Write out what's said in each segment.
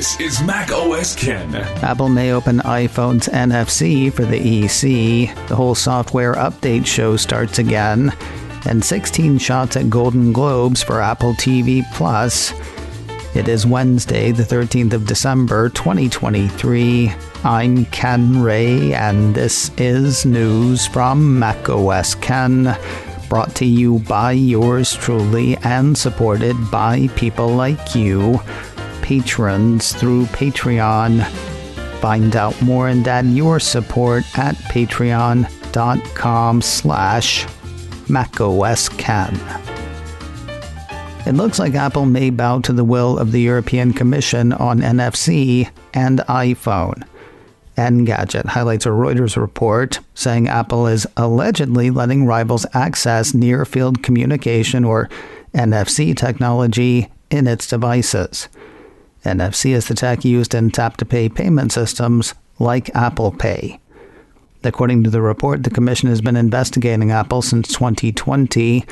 This is Mac OS Ken. Apple may open iPhone's NFC for the EC. The whole software update show starts again. And 16 shots at Golden Globes for Apple TV Plus. It is Wednesday, the 13th of December, 2023. I'm Ken Ray, and this is news from Mac OS Ken. Brought to you by yours truly and supported by people like you, patrons through Patreon. Find out more and add your support at patreon.com/MacOSCan. It looks like Apple may bow to the will of the European Commission on NFC and iPhone. Engadget highlights a Reuters report saying Apple is allegedly letting rivals access near-field communication or NFC technology in its devices. NFC is the tech used in tap-to-pay payment systems like Apple Pay. According to the report, the Commission has been investigating Apple since 2020,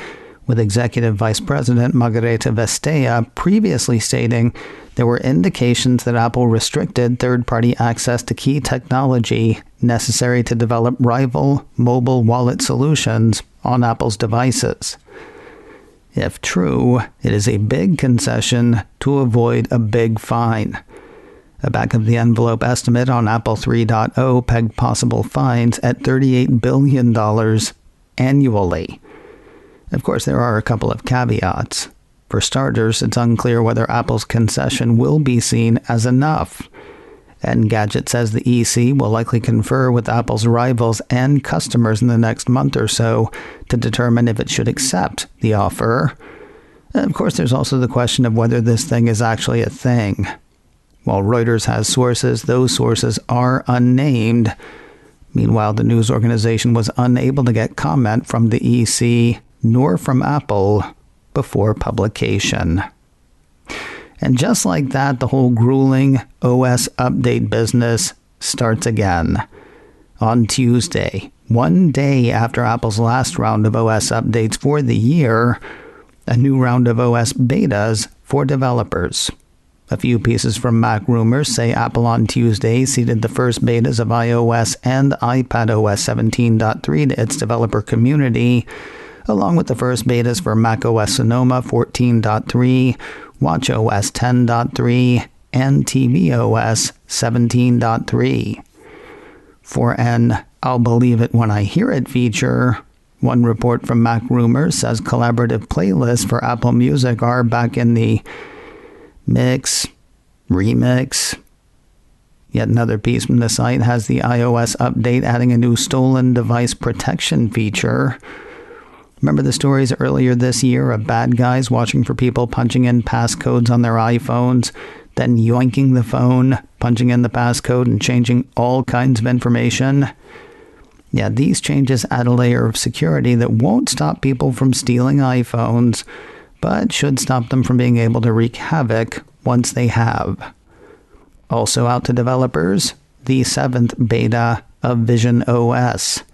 with Executive Vice President Margareta Vestea previously stating there were indications that Apple restricted third-party access to key technology necessary to develop rival mobile wallet solutions on Apple's devices. If true, it is a big concession to avoid a big fine. A back-of-the-envelope estimate on Apple 3.0 pegged possible fines at $38 billion annually. Of course, there are a couple of caveats. For starters, it's unclear whether Apple's concession will be seen as enough. Engadget says the EC will likely confer with Apple's rivals and customers in the next month or so to determine if it should accept the offer. And of course, there's also the question of whether this thing is actually a thing. While Reuters has sources, those sources are unnamed. Meanwhile, the news organization was unable to get comment from the EC nor from Apple before publication. And just like that, the whole grueling OS update business starts again. On Tuesday, one day after Apple's last round of OS updates for the year, a new round of OS betas for developers. A few pieces from Mac Rumors say Apple on Tuesday seeded the first betas of iOS and iPadOS 17.3 to its developer community, along with the first betas for macOS Sonoma 14.3, watchOS 10.3, and tvOS 17.3. For an "I'll believe it when I hear it" feature, one report from Mac Rumors says collaborative playlists for Apple Music are back in the mix, remix. Yet another piece from the site has the iOS update adding a new stolen device protection feature. Remember the stories earlier this year of bad guys watching for people punching in passcodes on their iPhones, then yoinking the phone, punching in the passcode, and changing all kinds of information? Yeah, these changes add a layer of security that won't stop people from stealing iPhones, but should stop them from being able to wreak havoc once they have. Also out to developers, the 7th beta of visionOS.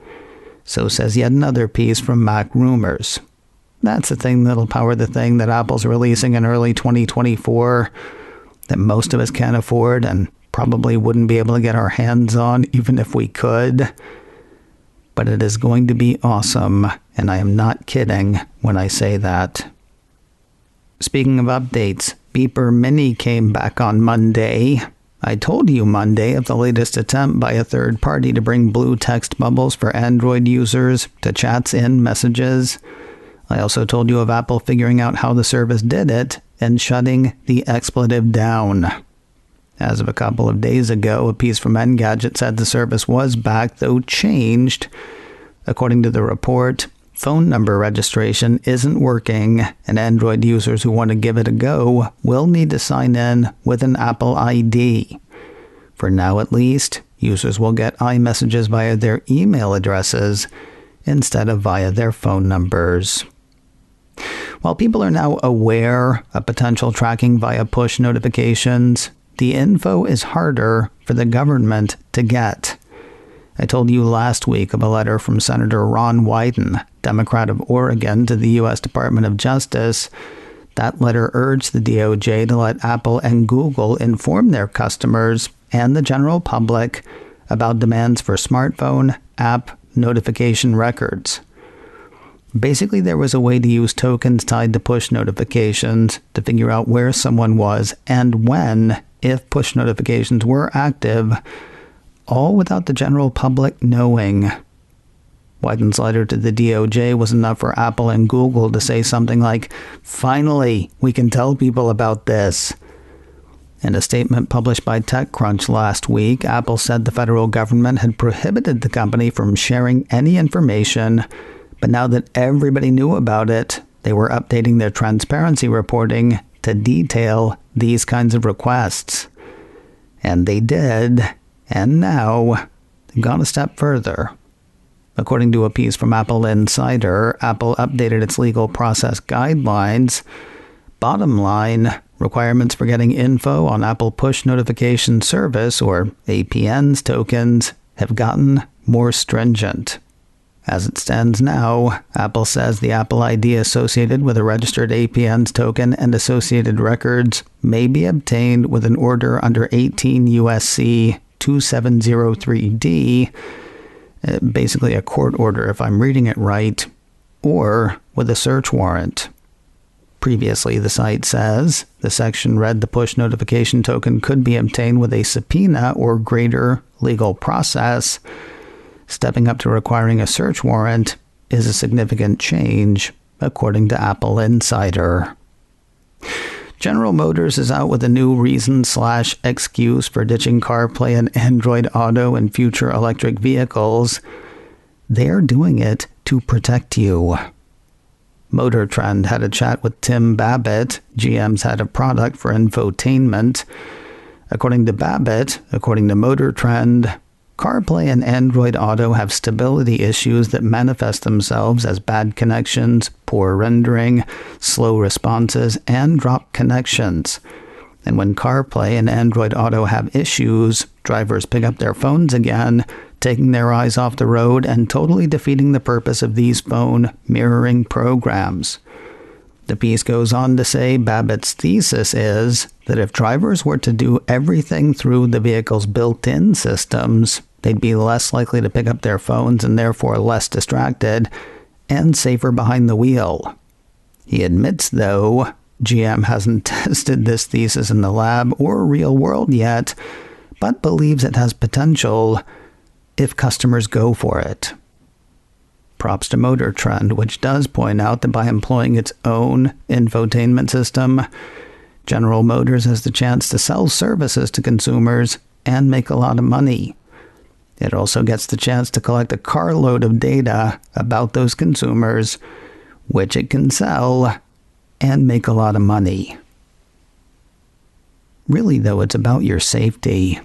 So says yet another piece from Mac Rumors. That's the thing that'll power the thing that Apple's releasing in early 2024 that most of us can't afford and probably wouldn't be able to get our hands on even if we could. But it is going to be awesome, and I am not kidding when I say that. Speaking of updates, Beeper Mini came back on Monday. I told you Monday of the latest attempt by a third party to bring blue text bubbles for Android users to chats in messages. I also told you of Apple figuring out how the service did it and shutting the expletive down. As of a couple of days ago, a piece from Engadget said the service was back, though changed. According to the report, phone number registration isn't working, and Android users who want to give it a go will need to sign in with an Apple ID. For now at least, users will get iMessages via their email addresses instead of via their phone numbers. While people are now aware of potential tracking via push notifications, the info is harder for the government to get. I told you last week of a letter from Senator Ron Wyden, Democrat of Oregon, to the U.S. Department of Justice That letter urged the DOJ to let Apple and Google inform their customers and the general public about demands for smartphone app notification records. Basically, there was a way to use tokens tied to push notifications to figure out where someone was and when, if push notifications were active, all without the general public knowing. Wyden's letter to the DOJ was enough for Apple and Google to say something like, "Finally, we can tell people about this." In a statement published by TechCrunch last week, Apple said the federal government had prohibited the company from sharing any information, but now that everybody knew about it, they were updating their transparency reporting to detail these kinds of requests. And they did, and now they've gone a step further. According to a piece from Apple Insider, Apple updated its legal process guidelines. Bottom line, requirements for getting info on Apple Push Notification Service, or APN's tokens, have gotten more stringent. As it stands now, Apple says the Apple ID associated with a registered APN's token and associated records may be obtained with an order under 18 U.S.C. 2703D, basically a court order if I'm reading it right, or with a search warrant. Previously, the site says, the section read the push notification token could be obtained with a subpoena or greater legal process. Stepping up to requiring a search warrant is a significant change, according to Apple Insider. General Motors is out with a new reason/excuse for ditching CarPlay and Android Auto in future electric vehicles. They're doing it to protect you. Motor Trend had a chat with Tim Babbitt, GM's head of product for infotainment. According to Babbitt, according to Motor Trend, CarPlay and Android Auto have stability issues that manifest themselves as bad connections, poor rendering, slow responses, and dropped connections. And when CarPlay and Android Auto have issues, drivers pick up their phones again, taking their eyes off the road and totally defeating the purpose of these phone mirroring programs. The piece goes on to say Babbitt's thesis is that if drivers were to do everything through the vehicle's built-in systems, they'd be less likely to pick up their phones and therefore less distracted and safer behind the wheel. He admits, though, GM hasn't tested this thesis in the lab or real world yet, but believes it has potential if customers go for it. Props to Motor Trend, which does point out that by employing its own infotainment system, General Motors has the chance to sell services to consumers and make a lot of money. It also gets the chance to collect a carload of data about those consumers, which it can sell and make a lot of money. Really, though, it's about your safety.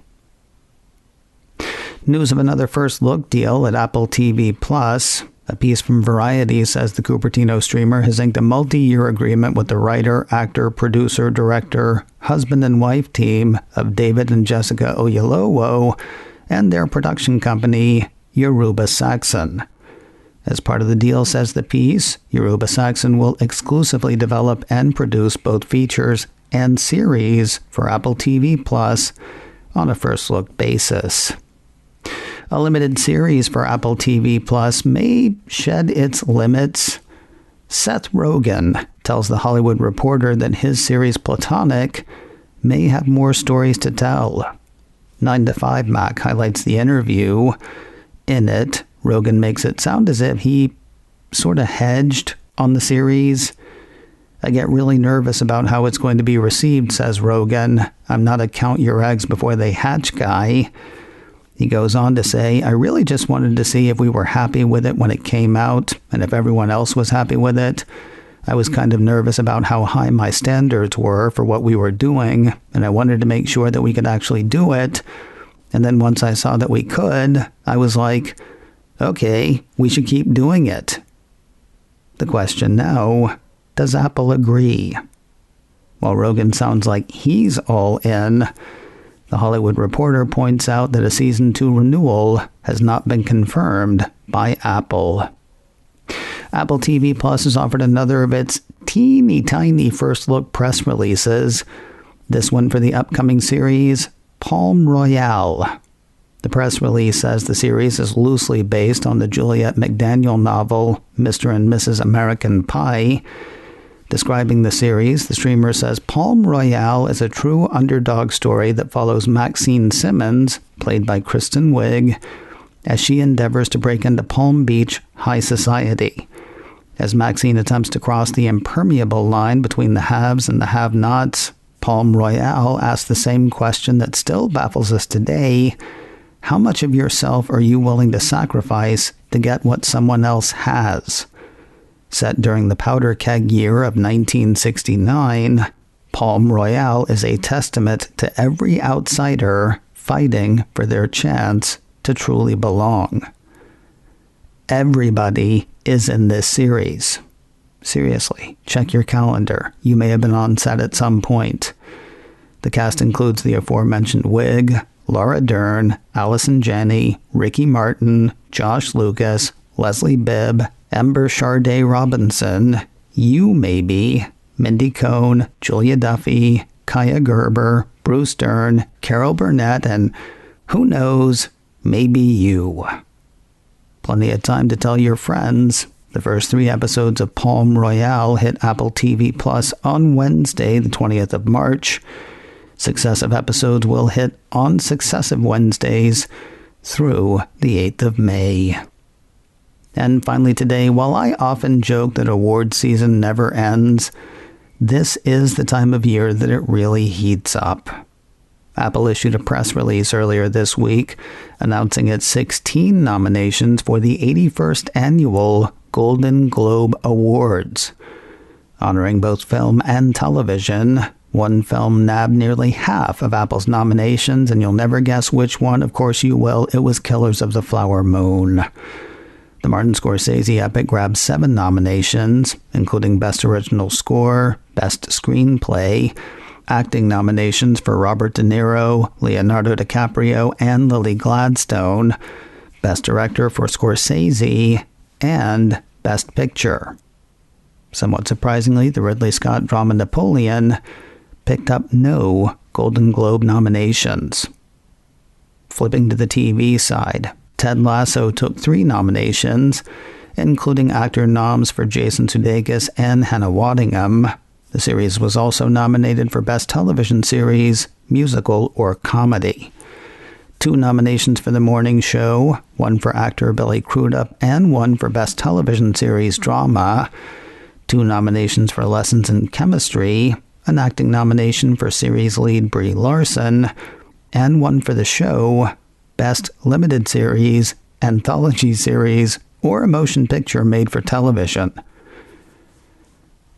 News of another first look deal at Apple TV Plus. A piece from Variety says the Cupertino streamer has inked a multi-year agreement with the writer, actor, producer, director, husband and wife team of David and Jessica Oyelowo and their production company, Yoruba Saxon. As part of the deal, says the piece, Yoruba Saxon will exclusively develop and produce both features and series for Apple TV Plus on a first-look basis. A limited series for Apple TV Plus may shed its limits. Seth Rogen tells The Hollywood Reporter that his series Platonic may have more stories to tell. 9to5Mac highlights the interview. In it, Rogen makes it sound as if he sort of hedged on the series. I get really nervous about how it's going to be received, says Rogen. I'm not a count your eggs before they hatch guy. He goes on to say, I really just wanted to see if we were happy with it when it came out, and if everyone else was happy with it. I was kind of nervous about how high my standards were for what we were doing, and I wanted to make sure that we could actually do it. And then once I saw that we could, I was like, okay, we should keep doing it. The question now, does Apple agree? While Rogen sounds like he's all in, The Hollywood Reporter points out that a Season 2 renewal has not been confirmed by Apple. Apple TV Plus has offered another of its teeny tiny first look press releases. This one for the upcoming series, Palm Royale. The press release says the series is loosely based on the Juliet McDaniel novel, Mr. and Mrs. American Pie. Describing the series, the streamer says Palm Royale is a true underdog story that follows Maxine Simmons, played by Kristen Wiig, as she endeavors to break into Palm Beach high society. As Maxine attempts to cross the impermeable line between the haves and the have-nots, Palm Royale asks the same question that still baffles us today: how much of yourself are you willing to sacrifice to get what someone else has? Set during the powder keg year of 1969, Palm Royale is a testament to every outsider fighting for their chance to truly belong. Everybody is in this series. Seriously, check your calendar. You may have been on set at some point. The cast includes the aforementioned Wiig, Laura Dern, Allison Janney, Ricky Martin, Josh Lucas, Leslie Bibb, Ember Sharday Robinson, You Maybe, Mindy Cohn, Julia Duffy, Kaya Gerber, Bruce Dern, Carol Burnett, and who knows, maybe you. Plenty of time to tell your friends. The first 3 episodes of Palm Royale hit Apple TV Plus on Wednesday, the 20th of March. Successive episodes will hit on successive Wednesdays through the 8th of May. And finally today, while I often joke that award season never ends, this is the time of year that it really heats up. Apple issued a press release earlier this week announcing its 16 nominations for the 81st Annual Golden Globe Awards. Honoring both film and television, one film nabbed nearly half of Apple's nominations, and you'll never guess which one. Of course you will. It was Killers of the Flower Moon. The Martin Scorsese epic grabbed 7 nominations, including Best Original Score, Best Screenplay, acting nominations for Robert De Niro, Leonardo DiCaprio, and Lily Gladstone, Best Director for Scorsese, and Best Picture. Somewhat surprisingly, the Ridley Scott drama Napoleon picked up no Golden Globe nominations. Flipping to the TV side, Ted Lasso took 3 nominations, including actor noms for Jason Sudeikis and Hannah Waddingham. The series was also nominated for Best Television Series, Musical, or Comedy. 2 nominations for The Morning Show, 1 for actor Billy Crudup and 1 for Best Television Series Drama. 2 nominations for Lessons in Chemistry, an acting nomination for series lead Brie Larson, and 1 for the show, Best Limited Series, Anthology Series, or a Motion Picture made for television.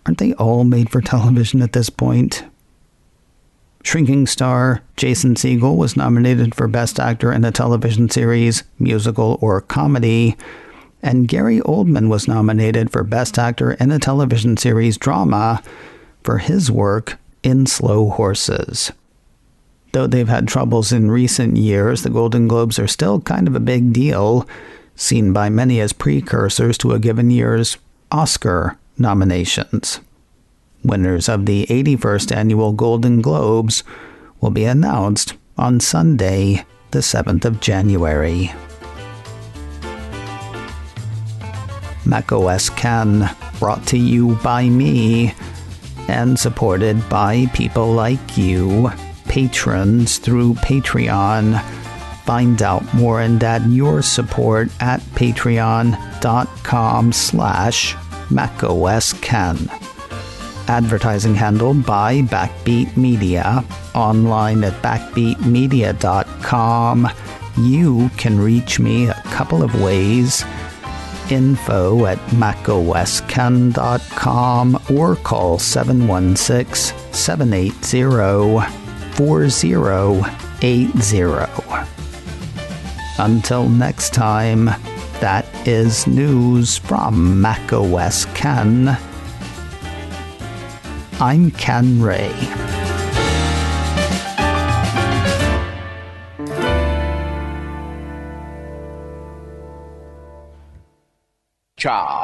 Aren't they all made for television at this point? Shrinking star Jason Segel was nominated for Best Actor in a Television Series, Musical, or Comedy, and Gary Oldman was nominated for Best Actor in a Television Series Drama for his work in Slow Horses. Though they've had troubles in recent years, the Golden Globes are still kind of a big deal, seen by many as precursors to a given year's Oscar nominations. Winners of the 81st Annual Golden Globes will be announced on Sunday, the 7th of January. macOS Ken, brought to you by me and supported by people like you, patrons through Patreon. Find out more and add your support at patreon.com/macOSKen. Advertising handled by Backbeat Media. Online at backbeatmedia.com. You can reach me a couple of ways. Info at macosken.com or call 716-780-4080. Until next time, that is news from macOS Ken. I'm Ken Ray. Cha.